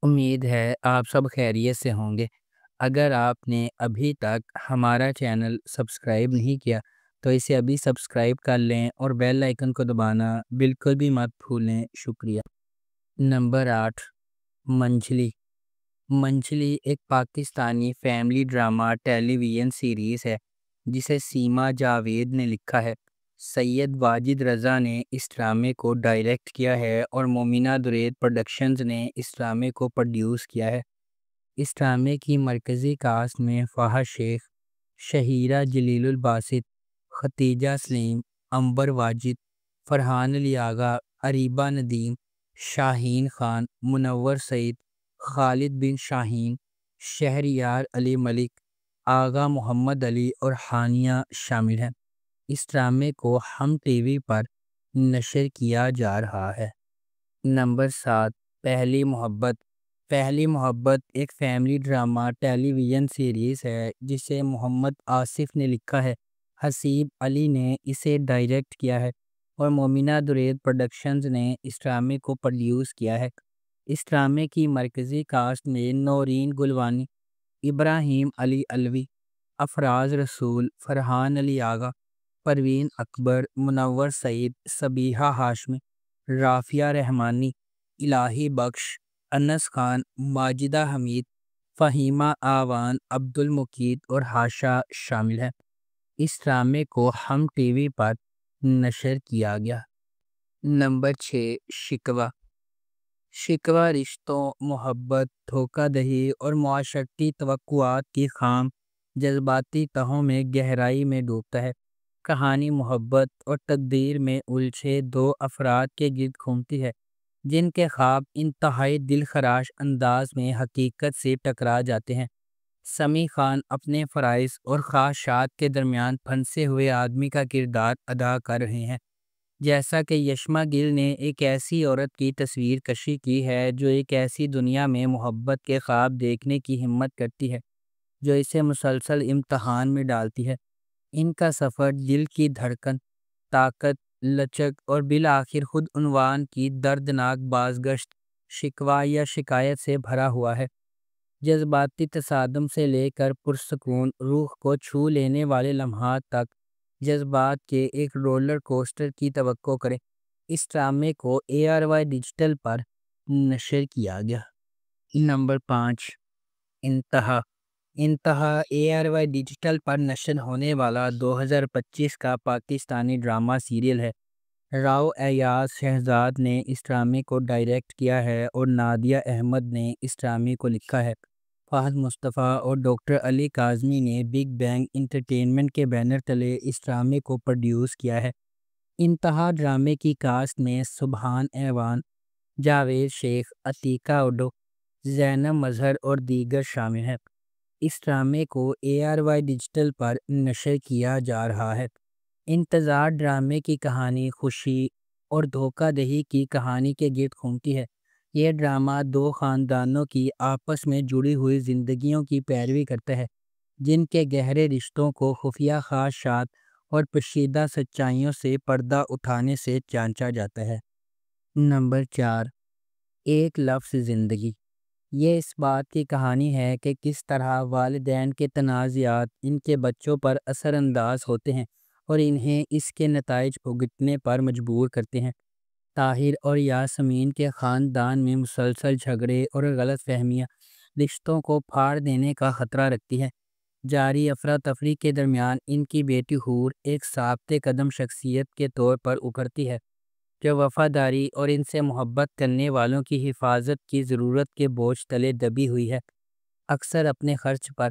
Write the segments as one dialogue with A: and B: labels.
A: امید ہے آپ سب خیریت سے ہوں گے۔ اگر آپ نے ابھی تک ہمارا چینل سبسکرائب نہیں کیا تو اسے ابھی سبسکرائب کر لیں اور بیل آئیکن کو دبانا بالکل بھی مت بھولیں۔ شکریہ۔ نمبر 8، منجھلی۔ منجھلی ایک پاکستانی فیملی ڈرامہ ٹیلی ویژن سیریز ہے جسے سیما جاوید نے لکھا ہے۔ سید واجد رضا نے اس ڈرامے کو ڈائریکٹ کیا ہے اور مومنہ درید پروڈکشنز نے اس ڈرامے کو پروڈیوس کیا ہے۔ اس ڈرامے کی مرکزی کاسٹ میں فہد شیخ، شہیرہ جلیل الباسط، ختیجہ سلیم، عنبر واجد، فرحان علی آغا، اریبہ ندیم، شاہین خان، منور سعید، خالد بن شاہین، شہریار علی ملک، آغا محمد علی اور ہانیہ شامل ہیں۔ اس ڈرامے کو ہم ٹی وی پر نشر کیا جا رہا ہے۔ نمبر 7، پہلی محبت۔ پہلی محبت ایک فیملی ڈرامہ ٹیلی ویژن سیریز ہے جسے محمد آصف نے لکھا ہے۔ حسیب علی نے اسے ڈائریکٹ کیا ہے اور مومنہ درید پروڈکشنز نے اس ڈرامے کو پروڈیوس کیا ہے۔ اس ڈرامے کی مرکزی کاسٹ میں نورین گلوانی، ابراہیم علی علوی، افراز رسول، فرحان علی آغا، پروین اکبر، منور سعید، صبیحہ ہاشمی، رافیہ رحمانی، الہی بخش، انس خان، ماجدہ حمید، فہیمہ آوان، عبد المقید اور ہاشا شامل ہیں۔ اس ڈرامے کو ہم ٹی وی پر نشر کیا گیا۔ نمبر 6، شکوہ۔ شکوہ رشتوں، محبت، دھوکہ دہی اور معاشرتی توقعات کی خام جذباتی تہوں میں گہرائی میں ڈوبتا ہے۔ کہانی محبت اور تقدیر میں الجھے دو افراد کے گرد گھومتی ہے جن کے خواب انتہائی دل خراش انداز میں حقیقت سے ٹکرا جاتے ہیں۔ سمیع خان اپنے فرائض اور خواہشات کے درمیان پھنسے ہوئے آدمی کا کردار ادا کر رہے ہیں، جیسا کہ یشما گل نے ایک ایسی عورت کی تصویر کشی کی ہے جو ایک ایسی دنیا میں محبت کے خواب دیکھنے کی ہمت کرتی ہے جو اسے مسلسل امتحان میں ڈالتی ہے۔ ان کا سفر دل کی دھڑکن، طاقت، لچک اور بالآخر خود عنوان کی دردناک بازگشت، شکوہ یا شکایت سے بھرا ہوا ہے۔ جذباتی تصادم سے لے کر پرسکون روح کو چھو لینے والے لمحات تک جذبات کے ایک رولر کوسٹر کی توقع کریں۔ اس ڈرامے کو ARY ڈیجیٹل پر نشر کیا گیا۔ نمبر 5، انتہا۔ انتہا ARY ڈیجیٹل پر نشر ہونے والا 2025 کا پاکستانی ڈرامہ سیریل ہے۔ راؤ ایاز شہزاد نے اس ڈرامے کو ڈائریکٹ کیا ہے اور نادیہ احمد نے اس ڈرامے کو لکھا ہے۔ فہد مصطفیٰ اور ڈاکٹر علی کاظمی نے بگ بینگ انٹرٹینمنٹ کے بینر تلے اس ڈرامے کو پروڈیوس کیا ہے۔ انتہا ڈرامے کی کاسٹ میں سبحان ایوان، جاوید شیخ، عتیقہ اوڈو، زینب مظہر اور دیگر شامل ہیں۔ اس ڈرامے کو ARY ڈیجیٹل پر نشر کیا جا رہا ہے۔ انتظار ڈرامے کی کہانی خوشی اور دھوکہ دہی کی کہانی کے گرد گھومتی ہے۔ یہ ڈرامہ دو خاندانوں کی آپس میں جڑی ہوئی زندگیوں کی پیروی کرتا ہے جن کے گہرے رشتوں کو خفیہ خواہشات اور پوشیدہ سچائیوں سے پردہ اٹھانے سے جانچا جاتا ہے۔ نمبر 4، ایک لفظ زندگی۔ یہ اس بات کی کہانی ہے کہ کس طرح والدین کے تنازعات ان کے بچوں پر اثر انداز ہوتے ہیں اور انہیں اس کے نتائج بھگتنے پر مجبور کرتے ہیں۔ طاہر اور یاسمین کے خاندان میں مسلسل جھگڑے اور غلط فہمیاں رشتوں کو پھاڑ دینے کا خطرہ رکھتی ہیں۔ جاری افراتفری کے درمیان ان کی بیٹی حور ایک ثابت قدم شخصیت کے طور پر ابھرتی ہے جو وفاداری اور ان سے محبت کرنے والوں کی حفاظت کی ضرورت کے بوجھ تلے دبی ہوئی ہے۔ اکثر اپنے خرچ پر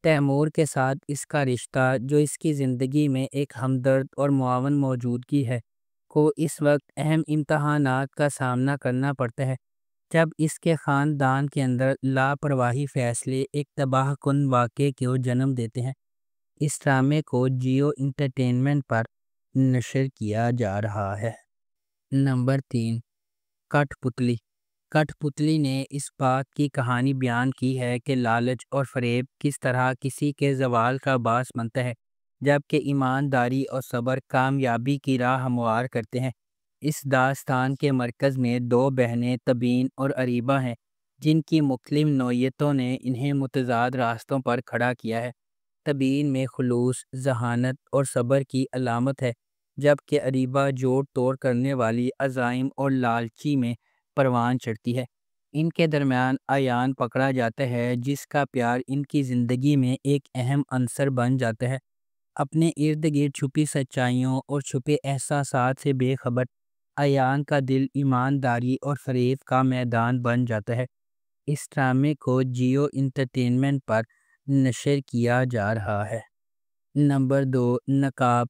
A: تیمور کے ساتھ اس کا رشتہ، جو اس کی زندگی میں ایک ہمدرد اور معاون موجودگی ہے، کو اس وقت اہم امتحانات کا سامنا کرنا پڑتا ہے جب اس کے خاندان کے اندر لاپرواہی فیصلے ایک تباہ کن واقعے کو جنم دیتے ہیں۔ اس ڈرامے کو جیو انٹرٹینمنٹ پر نشر کیا جا رہا ہے۔ نمبر 3، کٹ پتلی۔ کٹ پتلی نے اس بات کی کہانی بیان کی ہے کہ لالچ اور فریب کس طرح کسی کے زوال کا باعث بنتا ہے جبکہ ایمانداری اور صبر کامیابی کی راہ ہموار کرتے ہیں۔ اس داستان کے مرکز میں دو بہنیں تبین اور اریبہ ہیں جن کی مختلف نوعیتوں نے انہیں متضاد راستوں پر کھڑا کیا ہے۔ تبیین میں خلوص، ذہانت اور صبر کی علامت ہے، جبکہ اریبہ جوڑ توڑ کرنے والی عزائم اور لالچی میں پروان چڑھتی ہے۔ ان کے درمیان عیان پکڑا جاتا ہے، جس کا پیار ان کی زندگی میں ایک اہم عنصر بن جاتا ہے۔ اپنے ارد گرد چھپی سچائیوں اور چھپے احساسات سے بے خبر عیان کا دل ایمانداری اور فریب کا میدان بن جاتا ہے۔ اس ڈرامے کو جیو انٹرٹینمنٹ پر نشر کیا جا رہا ہے۔ نمبر 2، نقاب۔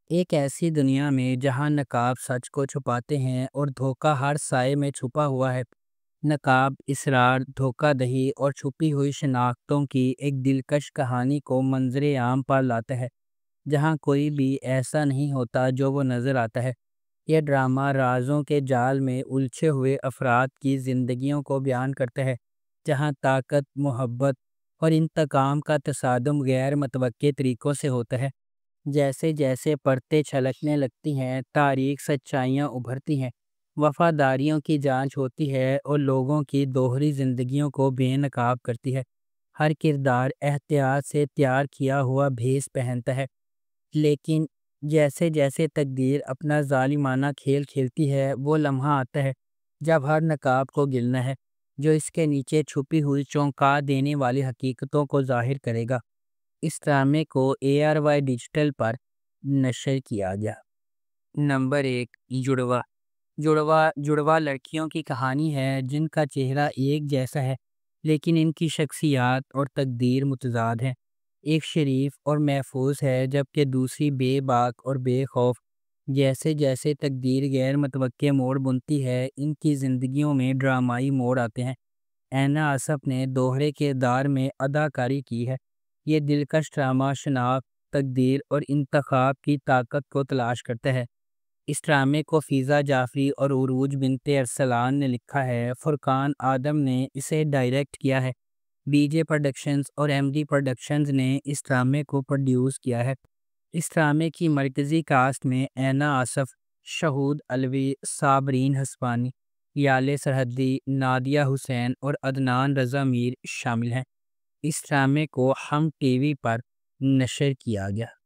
A: ایک ایسی دنیا میں جہاں نقاب سچ کو چھپاتے ہیں اور دھوکہ ہر سائے میں چھپا ہوا ہے، نقاب اسرار، دھوکہ دہی اور چھپی ہوئی شناختوں کی ایک دلکش کہانی کو منظر عام پر لاتا ہے، جہاں کوئی بھی ایسا نہیں ہوتا جو وہ نظر آتا ہے۔ یہ ڈرامہ رازوں کے جال میں الجھے ہوئے افراد کی زندگیوں کو بیان کرتا ہے، جہاں طاقت، محبت اور انتقام کا تصادم غیر متوقع طریقوں سے ہوتا ہے۔ جیسے جیسے پرتیں چھلکنے لگتی ہیں، تاریخ سچائیاں ابھرتی ہیں، وفاداریوں کی جانچ ہوتی ہے اور لوگوں کی دوہری زندگیوں کو بے نقاب کرتی ہے۔ ہر کردار احتیاط سے تیار کیا ہوا بھیس پہنتا ہے، لیکن جیسے جیسے تقدیر اپنا ظالمانہ کھیل کھیلتی ہے، وہ لمحہ آتا ہے جب ہر نقاب کو گرنا ہے، جو اس کے نیچے چھپی ہوئی چونکا دینے والی حقیقتوں کو ظاہر کرے گا۔ اس ڈرامے کو ARY ڈیجیٹل پر نشر کیا گیا۔ نمبر 1، جڑواں۔ جڑواں لڑکیوں کی کہانی ہے جن کا چہرہ ایک جیسا ہے، لیکن ان کی شخصیات اور تقدیر متضاد ہیں۔ ایک شریف اور محفوظ ہے، جبکہ دوسری بے باک اور بے خوف۔ جیسے جیسے تقدیر غیر متوقع موڑ بنتی ہے، ان کی زندگیوں میں ڈرامائی موڑ آتے ہیں۔ اینا آصف نے دوہرے کردار میں اداکاری کی ہے۔ یہ دلکش ڈرامہ شناخت، تقدیر اور انتخاب کی طاقت کو تلاش کرتا ہے۔ اس ڈرامے کو فیضا جعفری اور عروج بنت ارسلان نے لکھا ہے۔ فرقان آدم نے اسے ڈائریکٹ کیا ہے۔ BJ پروڈکشنز اور MD پروڈکشنز نے اس ڈرامے کو پروڈیوس کیا ہے۔ اس ڈرامے کی مرکزی کاسٹ میں اینا آصف، شہود علوی، صابرین ہسپانی، یالے سرحدی، نادیہ حسین اور عدنان رضا میر شامل ہیں۔ اس ڈرامے کو ہم TV پر نشر کیا گیا۔